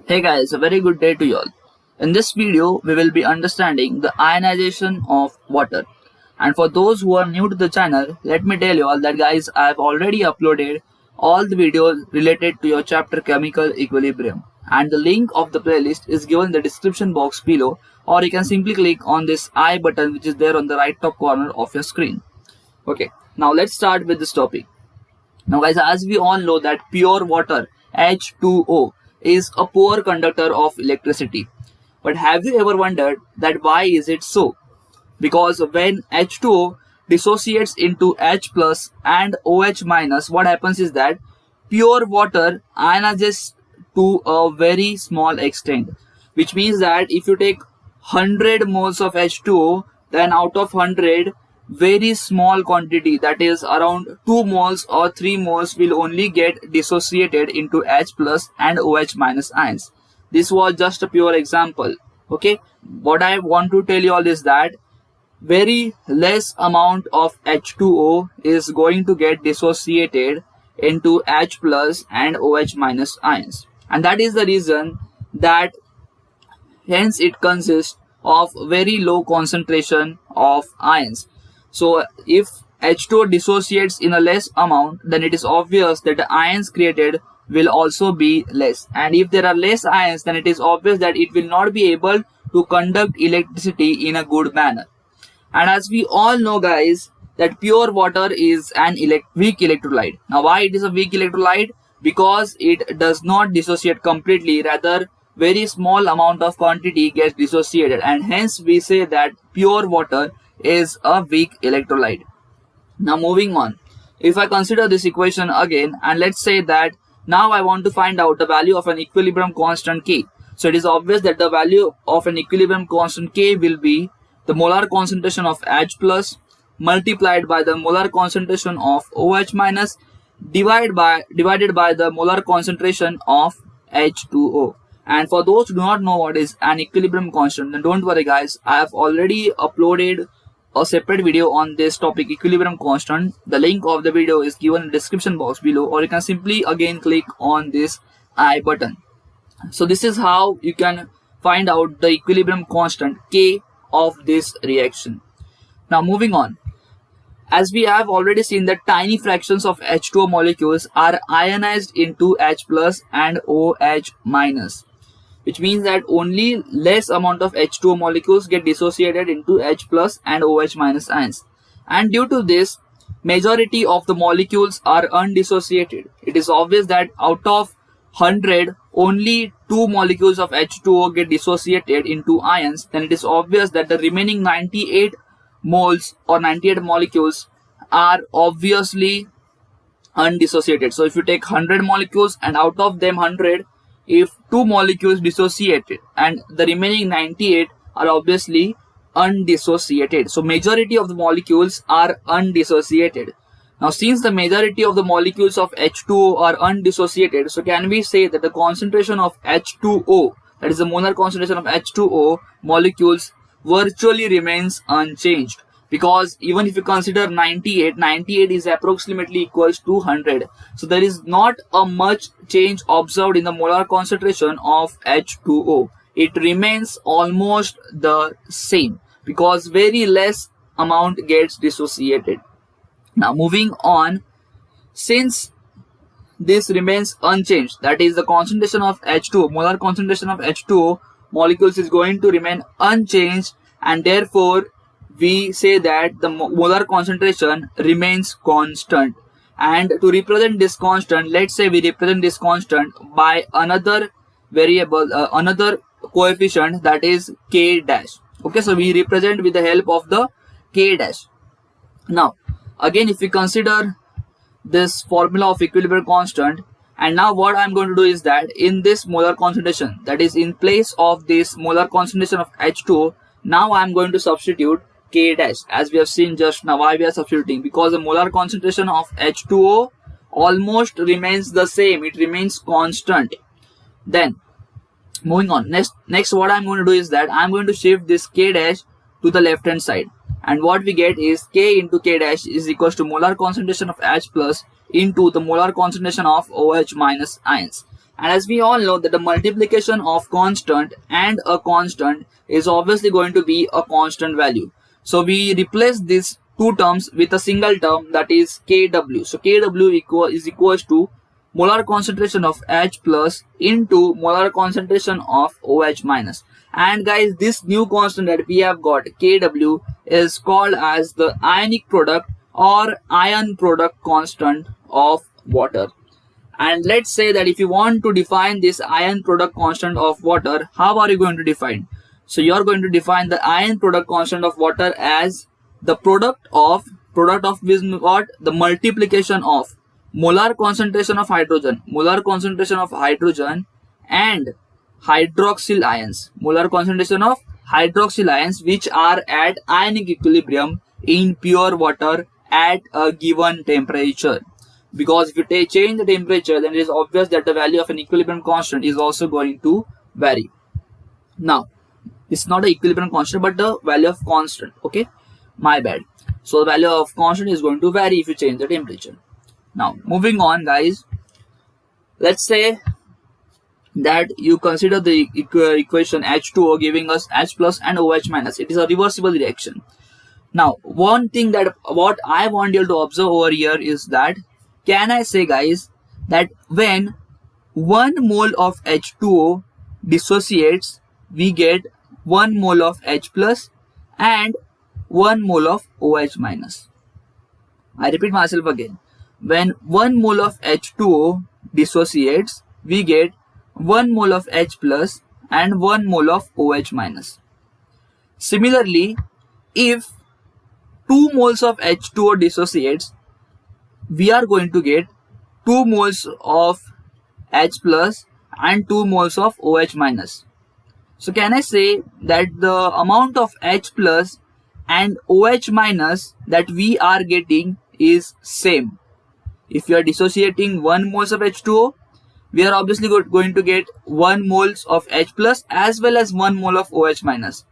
Hey guys, a very good day to you all. In this video, we will be understanding the ionization of water. And for those who are new to the channel, let me tell you all that guys, I have already uploaded all the videos related to your chapter chemical equilibrium. And the link of the playlist is given in the description box below, or you can simply click on this I button which is there on the right top corner of your screen. Okay, now let's start with this topic. Now guys, as we all know that pure water H2O is a poor conductor of electricity. But have you ever wondered that why is it so? Because when H2O dissociates into H plus and OH minus, what happens is that pure water ionizes to a very small extent. Which means that if you take 100 moles of H2O, then out of 100, very small quantity, that is around 2 moles or 3 moles, will only get dissociated into H plus and OH minus ions. This was just a pure example. Okay, what I want to tell you all is that very less amount of H2O is going to get dissociated into H plus and OH minus ions, and that is the reason that hence it consists of very low concentration of ions. So if H2O dissociates in a less amount, then it is obvious that the ions created will also be less. And if there are less ions, then it is obvious that it will not be able to conduct electricity in a good manner. And as we all know guys, that pure water is an weak electrolyte. Now why it is a weak electrolyte? Because it does not dissociate completely, rather very small amount of quantity gets dissociated, and hence we say that pure water is a weak electrolyte. Now moving on, if I consider this equation again, and let's say that now I want to find out the value of an equilibrium constant K. So it is obvious that the value of an equilibrium constant K will be the molar concentration of H plus multiplied by the molar concentration of OH minus divided by the molar concentration of H2O. And for those who do not know what is an equilibrium constant, then don't worry guys, I have already uploaded a separate video on this topic, equilibrium constant. The link of the video is given in the description box below, or you can simply again click on this I button. So this is how you can find out the equilibrium constant K of this reaction. Now moving on, as we have already seen that tiny fractions of H2O molecules are ionized into H plus and OH minus, which means that only less amount of H2O molecules get dissociated into H plus and OH minus ions. And due to this, majority of the molecules are undissociated. It is obvious that out of 100, only 2 molecules of H2O get dissociated into ions. Then it is obvious that the remaining 98 moles or 98 molecules are obviously undissociated. So if you take 100 molecules and out of them 100, if 2 molecules dissociated and the remaining 98 are obviously undissociated. So majority of the molecules are undissociated. Now since the majority of the molecules of H2O are undissociated, so can we say that the concentration of H2O, that is the molar concentration of H2O molecules, virtually remains unchanged? Because even if you consider 98 is approximately equals to 100. So there is not a much change observed in the molar concentration of H2O. It remains almost the same because very less amount gets dissociated. Now moving on, since this remains unchanged, that is the concentration of H2O, molar concentration of H2O molecules is going to remain unchanged, and therefore we say that the molar concentration remains constant. And to represent this constant, let's say we represent this constant by another variable, another coefficient, that is K dash. Okay, so we represent with the help of the K dash. Now again, if we consider this formula of equilibrium constant, and now what I'm going to do is that in this molar concentration, that is in place of this molar concentration of H2O, now I'm going to substitute K dash, as we have seen just now. Why we are substituting? Because the molar concentration of H2O almost remains the same, it remains constant. Then moving on, next what I'm going to do is that I'm going to shift this K dash to the left hand side, and what we get is K into K dash is equals to molar concentration of H plus into the molar concentration of OH minus ions. And as we all know that the multiplication of constant and a constant is obviously going to be a constant value. So we replace these two terms with a single term, that is Kw. So Kw is equals to molar concentration of H plus into molar concentration of OH minus. And guys, this new constant that we have got, Kw, is called as the ionic product or ion product constant of water. And let's say that if you want to define this ion product constant of water, how are you going to define? So you are going to define the ion product constant of water as the product of what? The multiplication of molar concentration of hydrogen and hydroxyl ions, which are at ionic equilibrium in pure water at a given temperature. Because if you change the temperature, then it is obvious that the value of an equilibrium constant is also going to vary. Now, it's not an equilibrium constant but the value of constant. Okay, my bad. So the value of constant is going to vary if you change the temperature. Now, moving on, guys, let's say that you consider the equation H2O giving us H plus and OH minus. It is a reversible reaction. Now, one thing that what I want you to observe over here is that, can I say, guys, that when 1 mole of H2O dissociates, we get 1 mole of H plus and 1 mole of OH minus. I repeat myself again. When 1 mole of H2O dissociates, we get 1 mole of H plus and 1 mole of OH minus. Similarly, if 2 moles of H2O dissociates, we are going to get 2 moles of H plus and 2 moles of OH minus. So can I say that the amount of H plus and OH minus that we are getting is same? If we are dissociating 1 moles of H2O, we are obviously going to get 1 moles of H plus as well as 1 mole of OH minus.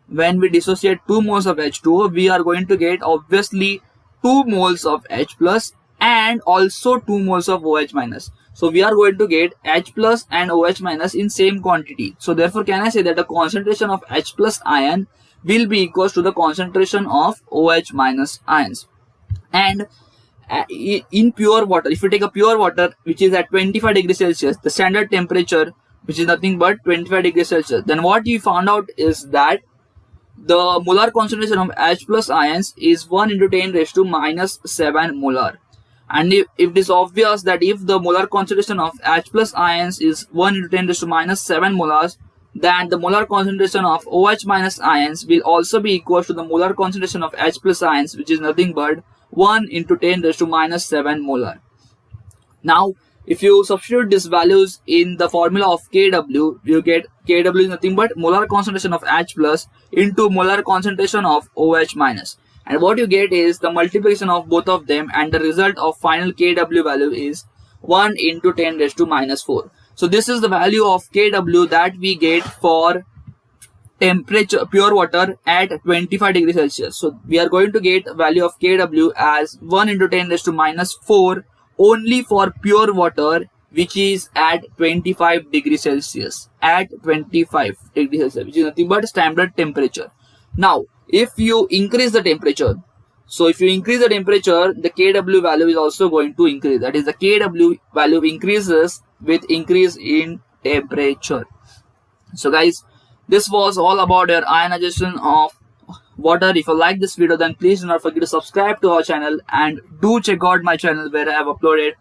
When we dissociate 2 moles of H2O, we are going to get obviously 2 moles of H plus and also 2 moles of OH minus. So we are going to get H plus and OH minus in same quantity. So therefore, can I say that the concentration of H plus ion will be equal to the concentration of OH minus ions? And in pure water, if you take a pure water which is at 25 degrees Celsius, the standard temperature, which is nothing but 25 degrees Celsius, then what you found out is that the molar concentration of H plus ions is 1 into 10 raised to minus 7 molar. And if it is obvious that if the molar concentration of H plus ions is 1 into 10 raised to minus 7 molars, then the molar concentration of OH minus ions will also be equal to the molar concentration of H plus ions, which is nothing but 1 into 10 raised to minus 7 molar. Now, if you substitute these values in the formula of Kw, you get Kw is nothing but molar concentration of H plus into molar concentration of OH minus. And what you get is the multiplication of both of them, and the result of final Kw value is 1 into 10 raised to minus 4. So this is the value of Kw that we get for temperature pure water at 25 degrees Celsius. So we are going to get value of Kw as 1 into 10 raised to minus 4 only for pure water which is at 25 degrees Celsius. At 25 degrees Celsius, which is nothing but standard temperature. Now, if you increase the temperature, the Kw value is also going to increase. That is, the Kw value increases with increase in temperature. So guys, this was all about your ionization of water. If you like this video, then please do not forget to subscribe to our channel, and do check out my channel where I have uploaded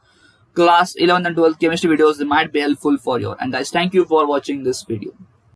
class 11 and 12 chemistry videos that might be helpful for you. And guys, thank you for watching this video.